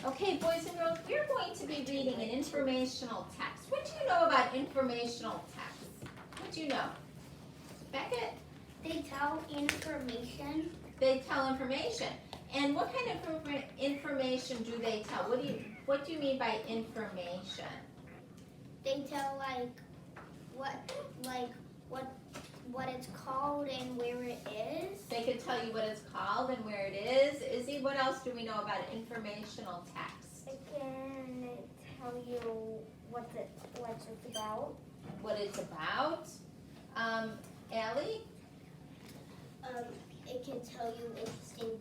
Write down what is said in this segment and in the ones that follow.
Okay, boys and girls, we're going to be reading an informational text. What do you know about informational texts? What do you know? Beckett? They tell information. They tell information. And what kind of information do they tell? What do you mean by information? They tell what it's called and where it is. They could tell you what it's called and where it is. Izzy, what else do we know about informational text? It can tell you what it's about. What it's about. Allie? It can tell you interesting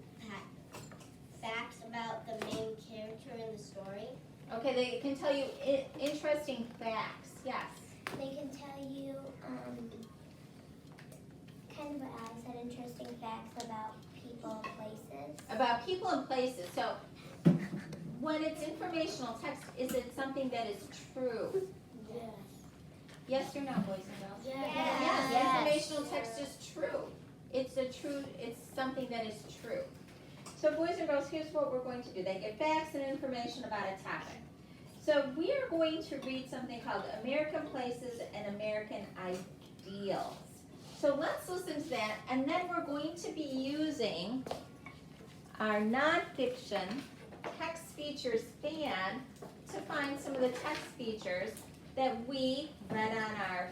facts about the main character in the story. Okay, they can tell you interesting facts. Yes. They can tell you kind of what I said, interesting facts about people and places. About people and places. So when it's informational text, is it something that is true? Yes. Yes or no, boys and girls? Yes. Yes, informational text is true. It's something that is true. So boys and girls, here's what we're going to do. They get facts and information about a topic. So we are going to read something called American Places and American Ideals. So let's listen to that, and then we're going to be using our nonfiction text features fan to find some of the text features that we read on our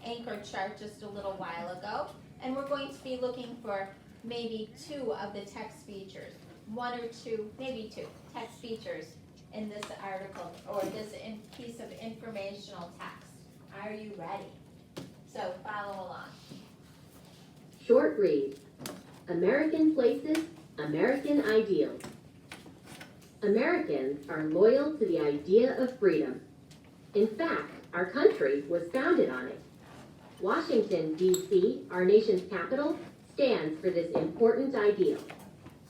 anchor chart just a little while ago. And we're going to be looking for maybe 2 of the text features, 1 or 2, maybe 2 text features in this article or this piece of informational text. Are you ready? So follow along. Short read. American Places, American Ideals. Americans are loyal to the idea of freedom. In fact, our country was founded on it. Washington, D.C., our nation's capital, stands for this important ideal.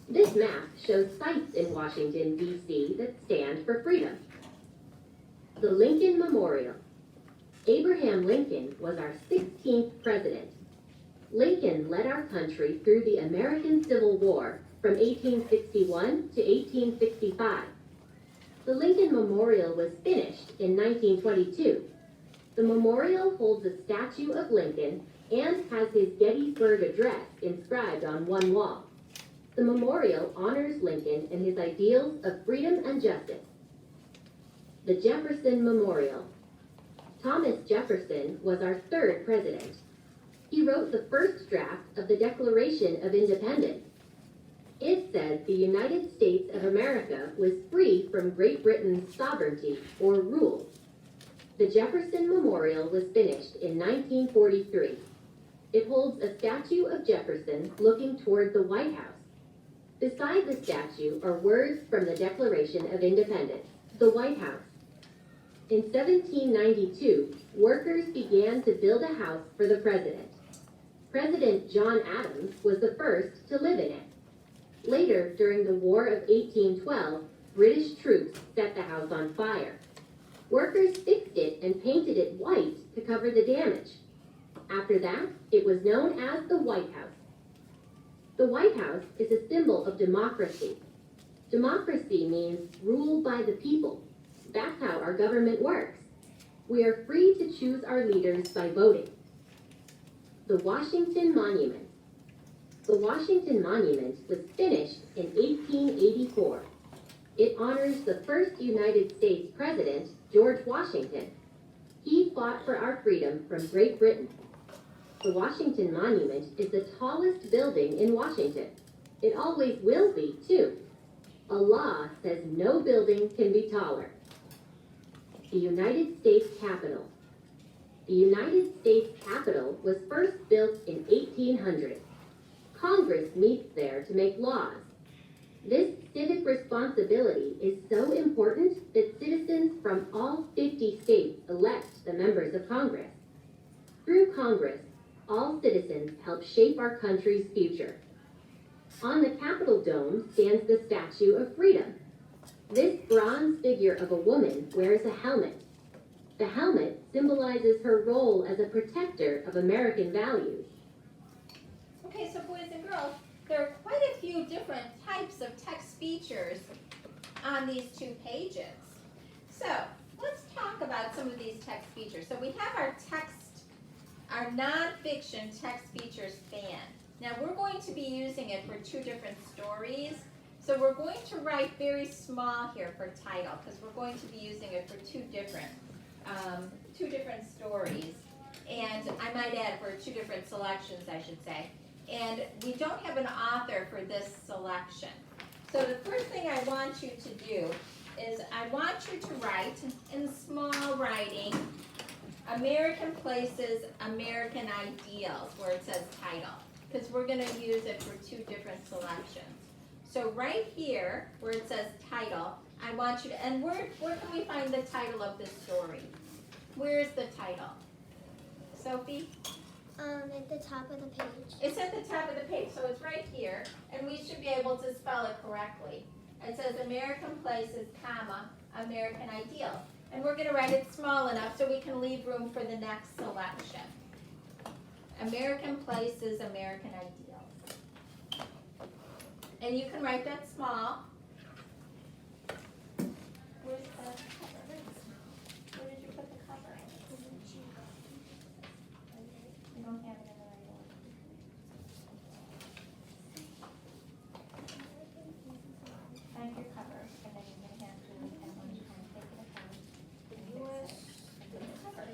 This map shows sites in Washington, D.C. that stand for freedom. The Lincoln Memorial. Abraham Lincoln was our 16th president. Lincoln led our country through the American Civil War from 1861 to 1865. The Lincoln Memorial was finished in 1922. The memorial holds a statue of Lincoln and has his Gettysburg Address inscribed on one wall. The memorial honors Lincoln and his ideals of freedom and justice. The Jefferson Memorial. Thomas Jefferson was our 3rd president. He wrote the first draft of the Declaration of Independence. It said the United States of America was free from Great Britain's sovereignty or rule. The Jefferson Memorial was finished in 1943. It holds a statue of Jefferson looking toward the White House. Beside the statue are words from the Declaration of Independence, the White House. In 1792, workers began to build a house for the president. President John Adams was the first to live in it. Later, during the War of 1812, British troops set the house on fire. Workers fixed it and painted it white to cover the damage. After that, it was known as the White House. The White House is a symbol of democracy. Democracy means rule by the people. That's how our government works. We are free to choose our leaders by voting. The Washington Monument. The Washington Monument was finished in 1884. It honors the first United States president, George Washington. He fought for our freedom from Great Britain. The Washington Monument is the tallest building in Washington. It always will be, too. A law says no building can be taller. The United States Capitol. The United States Capitol was first built in 1800. Congress meets there to make laws. This civic responsibility is so important that citizens from all 50 states elect the members of Congress. Through Congress, all citizens help shape our country's future. On the Capitol dome stands the Statue of Freedom. This bronze figure of a woman wears a helmet. The helmet symbolizes her role as a protector of American values. Okay, so boys and girls, there are quite a few different types of text features on these 2 pages. So let's talk about some of these text features. So we have our nonfiction text features span. Now we're going to be using it for 2 different stories. So we're going to write very small here for title because we're going to be using it for 2 different stories. And I might add for 2 different selections, I should say. And we don't have an author for this selection. So the first thing I want you to do is I want you to write in small writing, American Places, American Ideals, where it says title, because we're going to use it for 2 different selections. So right here, where it says title, I want you to, and where can we find the title of this story? Where is the title? Sophie? At the top of the page. It's at the top of the page, so it's right here, and we should be able to spell it correctly. It says American Places, comma, American Ideal. And we're going to write it small enough so we can leave room for the next selection. American Places, American Ideals. And you can write that small. Where's the cover? Where did you put the cover? You don't have it in the right order. Find your cover, and then you're gonna have to have one time take it apart. And fix it. The cover.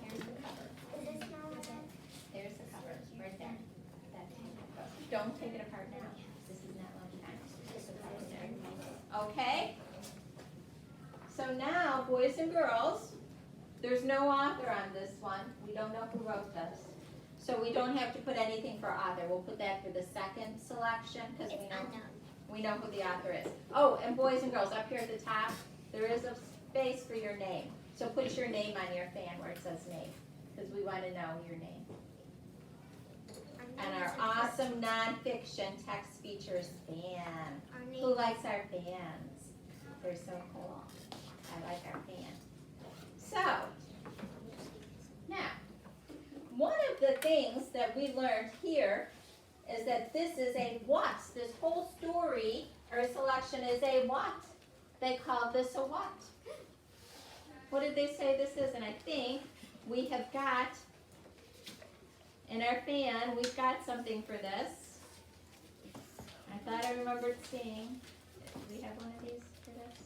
Here's the cover. There's the cover, right there. That's it. Don't take it apart now. This is not lunch time. There's the cover there. Okay? So now, boys and girls, there's no author on this one. We don't know who wrote this. So we don't have to put anything for author. We'll put that for the second selection because we know who the author is. Oh, and boys and girls, up here at the top, there is a space for your name. So put your name on your fan where it says name because we want to know your name. And our awesome nonfiction text features fan. Who likes our fans? They're so cool. I like our fan. So, now, one of the things that we learned here is that this is a what. This whole story or selection is a what. They call this a what. What did they say this is? And I think we have got, in our fan, we've got something for this. I thought I remembered seeing. Do we have one of these for this?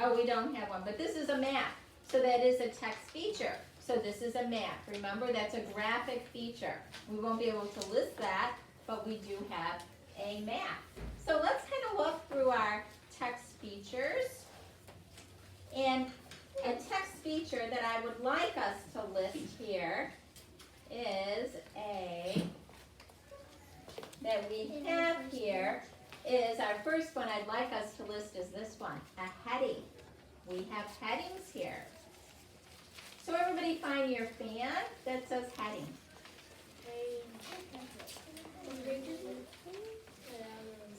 Oh, we don't have one, but this is a map. So that is a text feature. So this is a map. Remember, that's a graphic feature. We won't be able to list that, but we do have a map. So let's kind of look through our text features. And a text feature that I would like us to list here is that we have here is our first one I'd like us to list is this one, a heading. We have headings here. So everybody find your fan that says heading.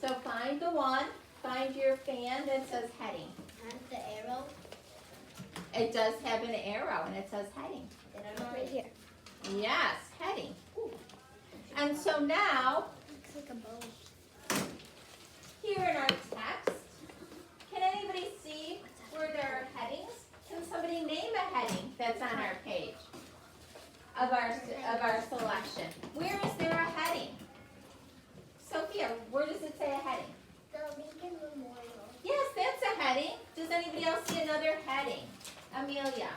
So find the one, find your fan that says heading. And the arrow. It does have an arrow and it says heading. Right here. Yes, heading. And so now, Looks like a bow. here in our text, can anybody see where there are headings? Can somebody name a heading that's on our page of our selection? Where is there a heading? Sophia, where does it say a heading? The Lincoln Memorial. Yes, that's a heading. Does anybody else see another heading? Amelia.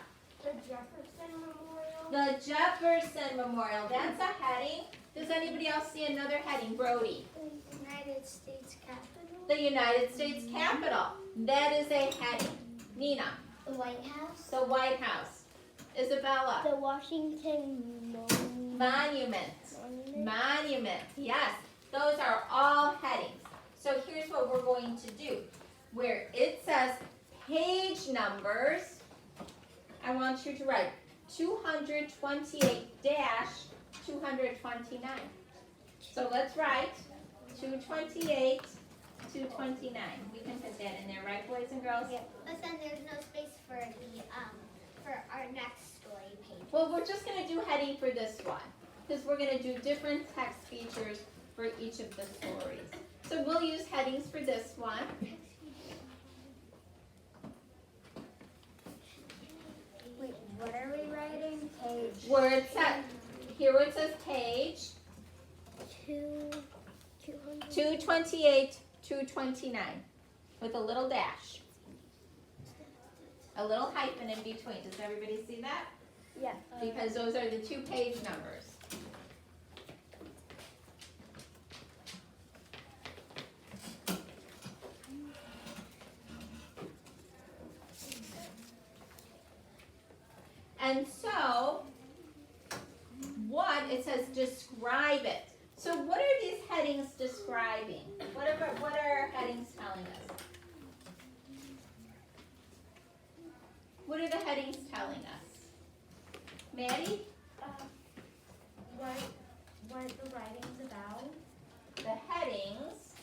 The Jefferson Memorial. The Jefferson Memorial, that's a heading. Does anybody else see another heading? Brody. The United States Capitol. The United States Capitol, that is a heading. Nina. The White House. The White House. Isabella. The Washington Monument. Monument, yes. Those are all headings. So here's what we're going to do. Where it says page numbers, I want you to write 228-229. So let's write 228, 229. We can put that in there, right, boys and girls? Yeah. But then there's no space for the for our next story page. Well, we're just going to do heading for this one because we're going to do different text features for each of the stories. So we'll use headings for this one. Wait, what are we writing? Page Where it says, here where it says page, 200. 228, 229, with a little dash. A little hyphen in between. Does everybody see that? Yeah. Because those are the 2 page numbers. And so, what, it says describe it. So what are these headings describing? What are our headings telling us? What are the headings telling us? Maddie? What the writing's about? The headings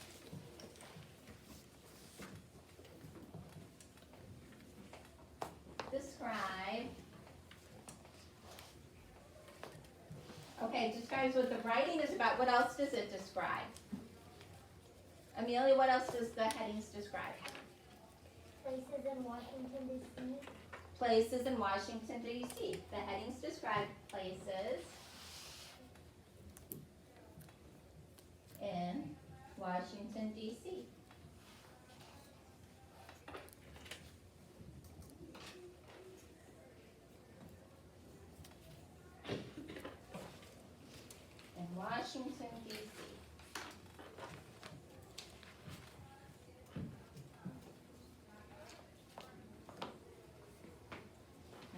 describe. Okay, describes what the writing is about. What else does it describe? Amelia, what else does the headings describe? Places in Washington, D.C. Places in Washington, D.C. The headings describe places in Washington, D.C. In Washington, D.C.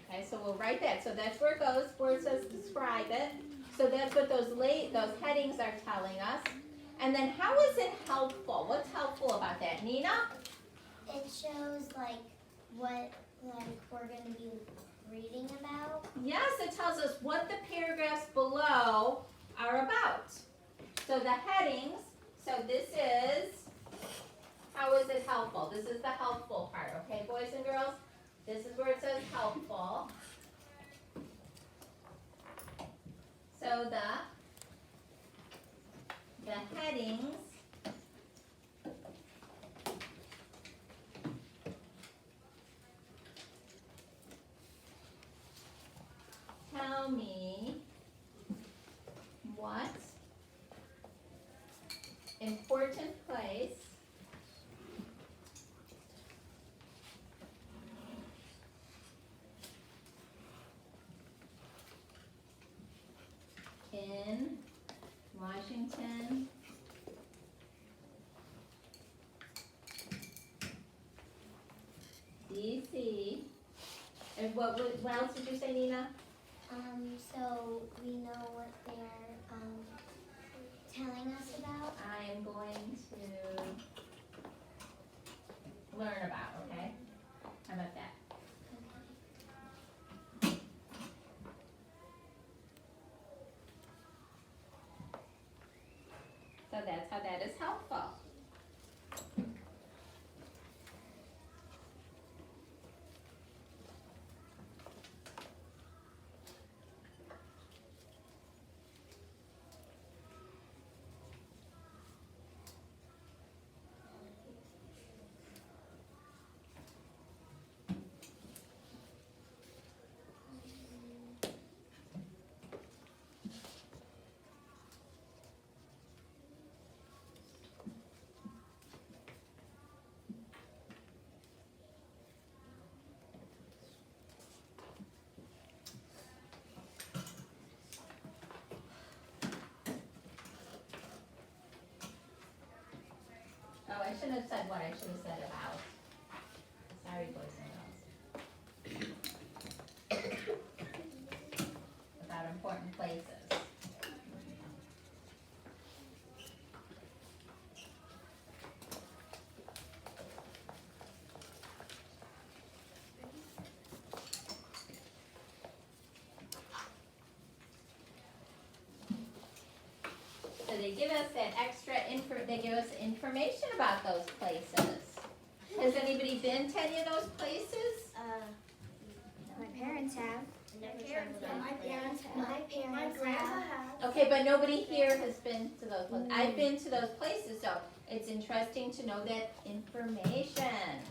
Okay, so we'll write that. So that's where it goes, where it says describe it. So that's what those headings are telling us. And then how is it helpful? What's helpful about that? Nina? It shows like what we're gonna be reading about. Yes, it tells us what the paragraphs below are about. So the headings, so this is, how is it helpful? This is the helpful part, okay, boys and girls? This is where it says helpful. So the headings tell me what important place in Washington D.C. And what else did you say, Nina? So we know what they're telling us about. I am going to learn about, okay? How about that? So that's how that is helpful. Oh, I shouldn't have said what I should have said about. Sorry, boys and girls. About important places. So they give us that extra they give us information about those places. Has anybody been to any of those places? My parents have. My parents have. Okay, but nobody here has been to those places. I've been to those places, so it's interesting to know that information.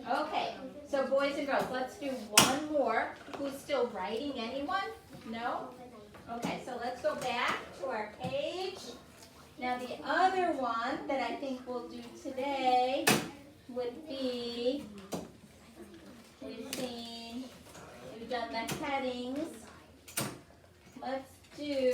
Okay, so boys and girls, let's do one more. Who's still writing? Anyone? No? Okay, so let's go back to our page. Now the other one that I think we'll do today would be, we've done the headings. Let's do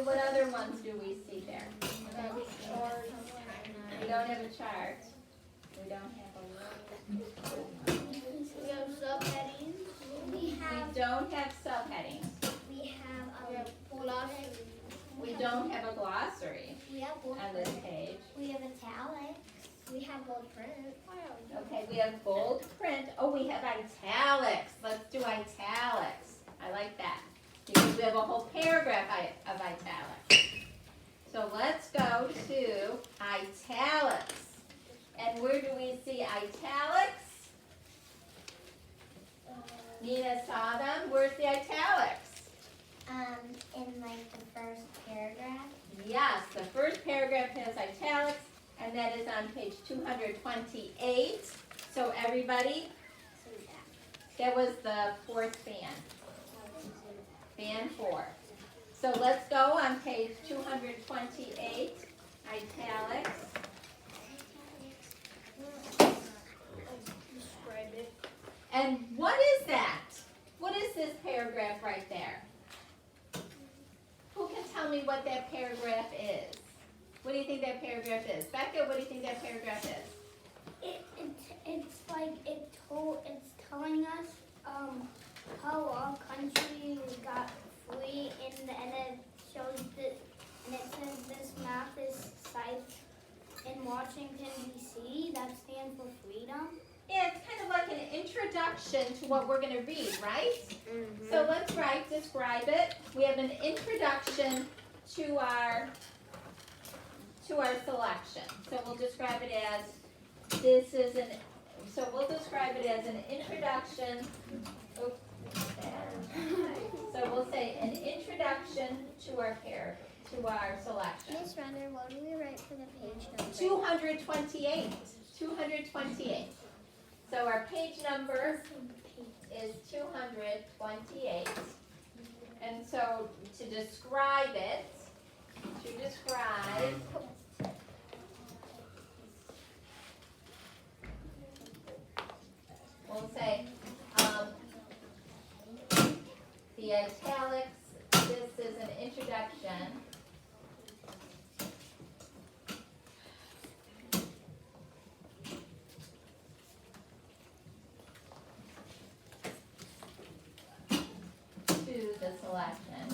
what other ones do we see there? We don't have a chart. We don't have a We have subheadings. We don't have subheadings. have glossary. We don't have a glossary We have bold on this print. page. We have italics. We have bold print. Okay, we have bold print. Oh, we have italics. Let's do italics. I like that. Because we have a whole paragraph of italics. So let's go to italics. And where do we see italics? Nina saw them. Where's the italics? In like the first paragraph. Yes, the first paragraph has italics, and that is on page 228. So everybody, that was the fourth band. Band 4. So let's go on page 228, italics. And what is that? What is this paragraph right there? Who can tell me what that paragraph is? What do you think that paragraph is? Becca, what do you think that paragraph is? It's telling us how our country got free and it shows that, and it says this map is site in Washington D.C. that stands for freedom. Yeah, it's kind of like an introduction to what we're going to read, right? Mm-hmm. So let's describe it. We have an introduction to our selection. So we'll describe it as we'll describe it as an introduction. Oops. So we'll say an introduction to our selection. Miss Renner, what do we write for the page number? 228. 228. So our page number is 228. And so to describe it, we'll say the italics, this is an introduction. To the selection.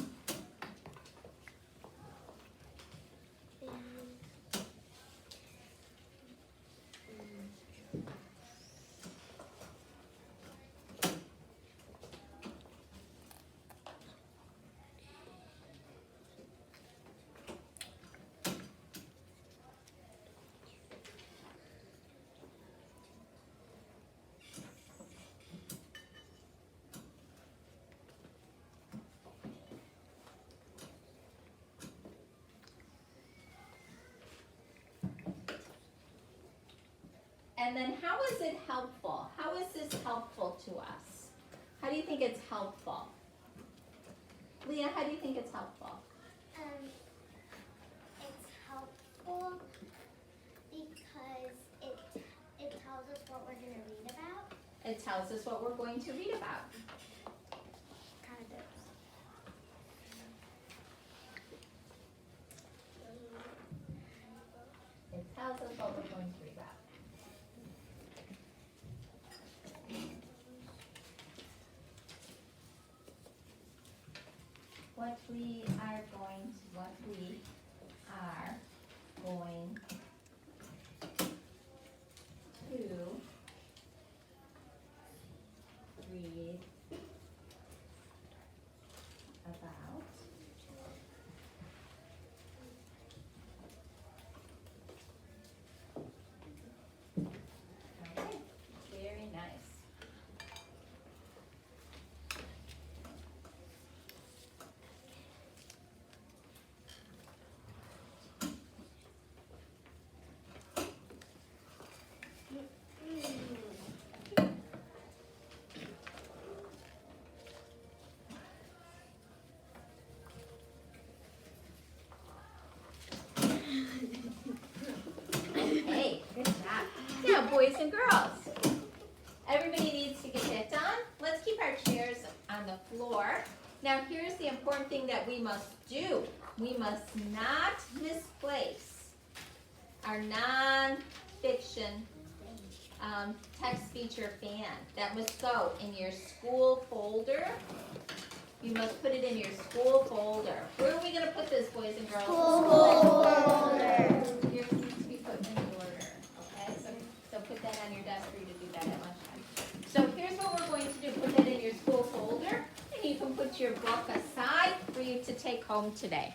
And then how is it helpful? How is this helpful to us? How do you think it's helpful? Leah, how do you think it's helpful? It's helpful because it tells us what we're going to read about. It tells us what we're going to read about. Kind of. It tells us what we're going to read about. What we are going to read about. boys and girls. Everybody needs to get that done. Let's keep our chairs on the floor. Now here's the important thing that we must do. We must not misplace our non-fiction text feature fan. That must go in your school folder. You must put it in your school folder. Where are we going to put this, boys and girls? School folder. Yours needs to be put in the order, okay? So put that on your desk for you to do that at lunchtime. So here's what we're going to do. Put that in your school folder, and you can put your book aside for you to take home today.